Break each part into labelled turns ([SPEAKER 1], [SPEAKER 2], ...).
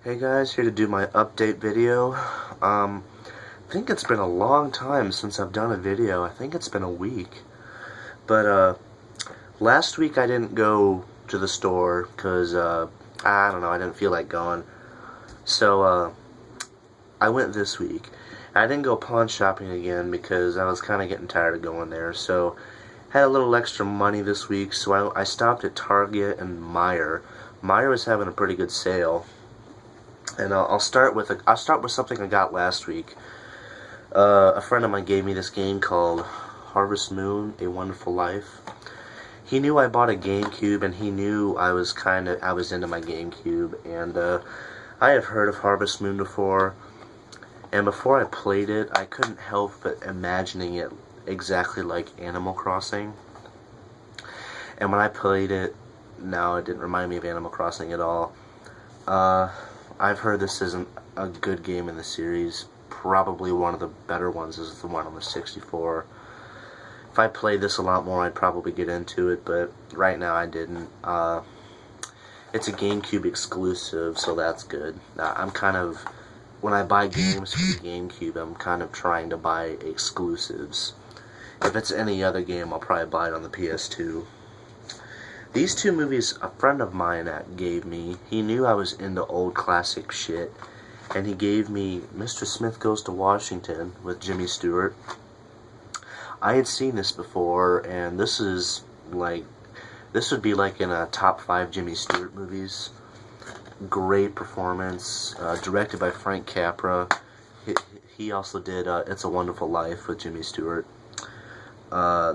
[SPEAKER 1] Hey guys, here to do my update video. I think it's been a long time since I've done a video. I think it's been a week. But last week I didn't go to the store because I don't know, I didn't feel like going. So I went this week. I didn't go pawn shopping again because I was kind of getting tired of going there. So had a little extra money this week, so I stopped at Target and Meijer. Meijer was having a pretty good sale. And I'll start with something I got last week. A friend of mine gave me this game called Harvest Moon: A Wonderful Life. He knew I bought a GameCube, and he knew I was into my GameCube, and I have heard of Harvest Moon before. And before I played it, I couldn't help but imagining it exactly like Animal Crossing. And when I played it, no, it didn't remind me of Animal Crossing at all. I've heard this isn't a good game in the series. Probably one of the better ones is the one on the 64. If I played this a lot more, I'd probably get into it, but right now I didn't. It's a GameCube exclusive, so that's good. When I buy games for the GameCube, I'm kind of trying to buy exclusives. If it's any other game, I'll probably buy it on the PS2. These two movies a friend of mine gave me. He knew I was into old classic shit, and he gave me Mr. Smith Goes to Washington with Jimmy Stewart. I had seen this before, and this would be like in a top 5 Jimmy Stewart movies. Great performance, directed by Frank Capra. He also did It's a Wonderful Life with Jimmy Stewart.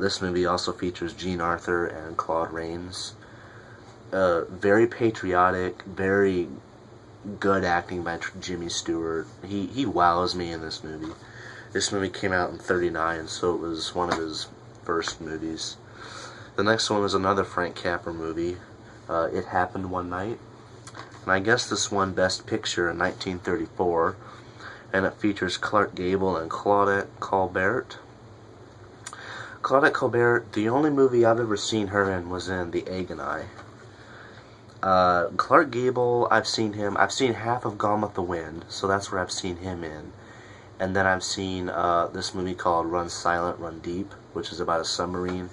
[SPEAKER 1] This movie also features Jean Arthur and Claude Rains. Very patriotic, very good acting by Jimmy Stewart. He wows me in this movie. This movie came out in '39, so it was one of his first movies. The next one was another Frank Capra movie, It Happened One Night. And I guess this won Best Picture in 1934, and it features Clark Gable and Claudette Colbert. Claudette Colbert, the only movie I've ever seen her in was in The Egg and I. Clark Gable, I've seen half of Gone with the Wind, so that's where I've seen him in. And then I've seen this movie called Run Silent, Run Deep, which is about a submarine,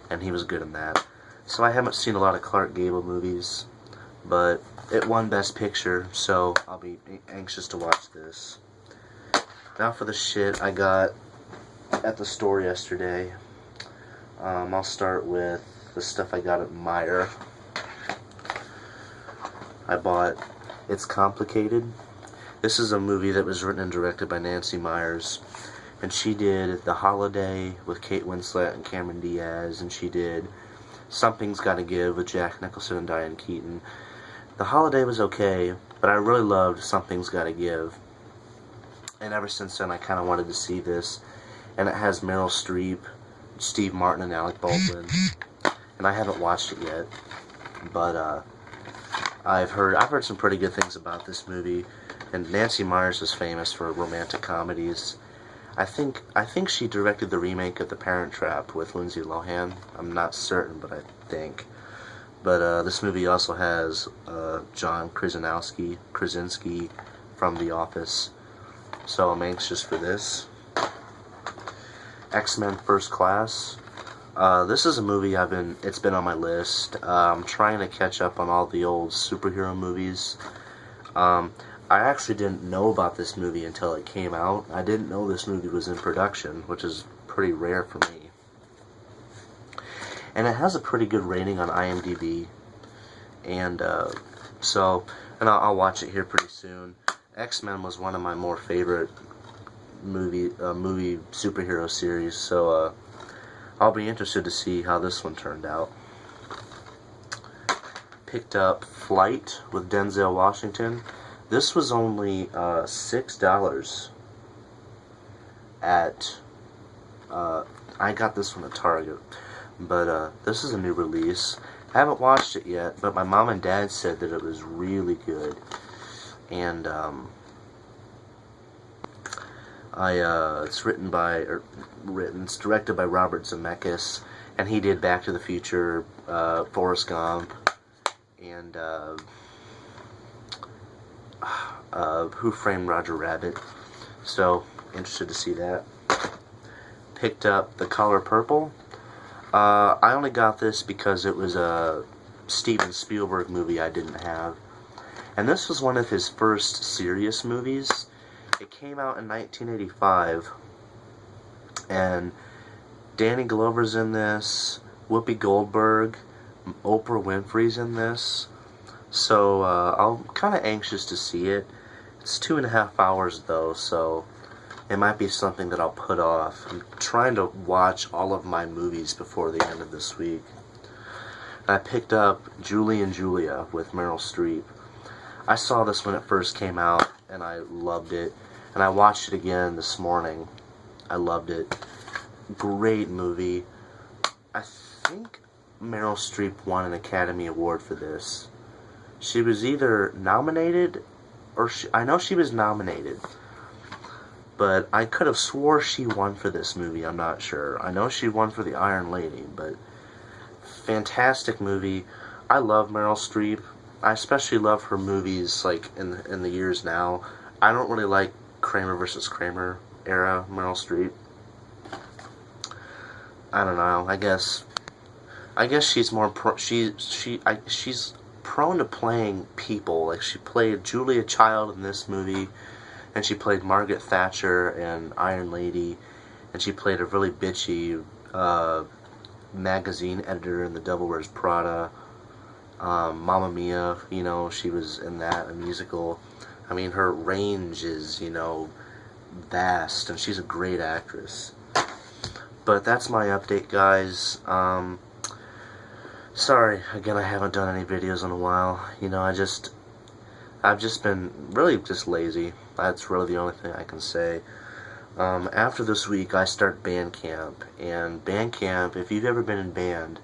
[SPEAKER 1] and he was good in that. So I haven't seen a lot of Clark Gable movies, but it won Best Picture, so I'll be anxious to watch this. Now for the shit I got at the store yesterday. I'll start with the stuff I got at Meijer. I bought It's Complicated. This is a movie that was written and directed by Nancy Meyers, and she did The Holiday with Kate Winslet and Cameron Diaz, and she did Something's Gotta Give with Jack Nicholson and Diane Keaton. The Holiday was okay, but I really loved Something's Gotta Give, and ever since then I kind of wanted to see this. And it has Meryl Streep, Steve Martin, and Alec Baldwin, and I haven't watched it yet, but I've heard some pretty good things about this movie. And Nancy Meyers is famous for romantic comedies. I think she directed the remake of The Parent Trap with Lindsay Lohan. I'm not certain, but I think. But this movie also has John Krasinski from The Office, so I'm anxious for this. X-Men First Class. This is a movie it's been on my list. I'm trying to catch up on all the old superhero movies. I actually didn't know about this movie until it came out. I didn't know this movie was in production, which is pretty rare for me. And it has a pretty good rating on IMDb. And I'll watch it here pretty soon. X-Men was one of my more favorite movie superhero series, so I'll be interested to see how this one turned out. Picked up Flight with Denzel Washington. This was only $6 at I got this one at Target, but this is a new release. I haven't watched it yet, but my mom and dad said that it was really good, and it's directed by Robert Zemeckis, and he did Back to the Future, Forrest Gump, and Who Framed Roger Rabbit. So, interested to see that. Picked up The Color Purple. I only got this because it was a Steven Spielberg movie I didn't have. And this was one of his first serious movies. It came out in 1985. And Danny Glover's in this. Whoopi Goldberg. Oprah Winfrey's in this. So I'm kind of anxious to see it. It's 2.5 hours though, so it might be something that I'll put off. I'm trying to watch all of my movies before the end of this week. I picked up Julie and Julia with Meryl Streep. I saw this when it first came out, and I loved it. And I watched it again this morning. I loved it. Great movie. I think Meryl Streep won an Academy Award for this. She was either nominated, or I know she was nominated. But I could have swore she won for this movie, I'm not sure. I know she won for The Iron Lady, but fantastic movie. I love Meryl Streep. I especially love her movies, like, in the years now. I don't really like Kramer versus Kramer era Meryl Streep. I don't know. I guess she's more she's prone to playing people. Like, she played Julia Child in this movie, and she played Margaret Thatcher in Iron Lady, and she played a really bitchy magazine editor in The Devil Wears Prada. Mamma Mia, you know, she was in that, a musical. I mean, her range is, you know, vast, and she's a great actress. But that's my update, guys. Sorry, again, I haven't done any videos in a while. You know, I've just been really just lazy. That's really the only thing I can say. After this week, I start band camp. And band camp, if you've ever been in band,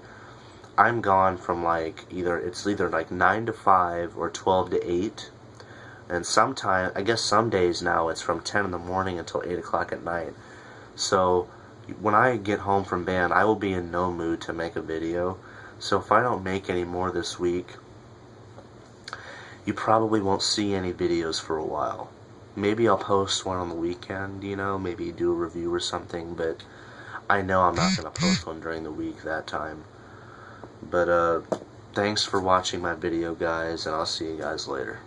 [SPEAKER 1] I'm gone from like it's either like 9 to 5 or 12 to 8. And sometimes, I guess some days now, it's from 10 in the morning until 8 o'clock at night. So when I get home from band, I will be in no mood to make a video. So if I don't make any more this week, you probably won't see any videos for a while. Maybe I'll post one on the weekend, you know, maybe do a review or something, but I know I'm not going to post one during the week that time. But thanks for watching my video, guys, and I'll see you guys later.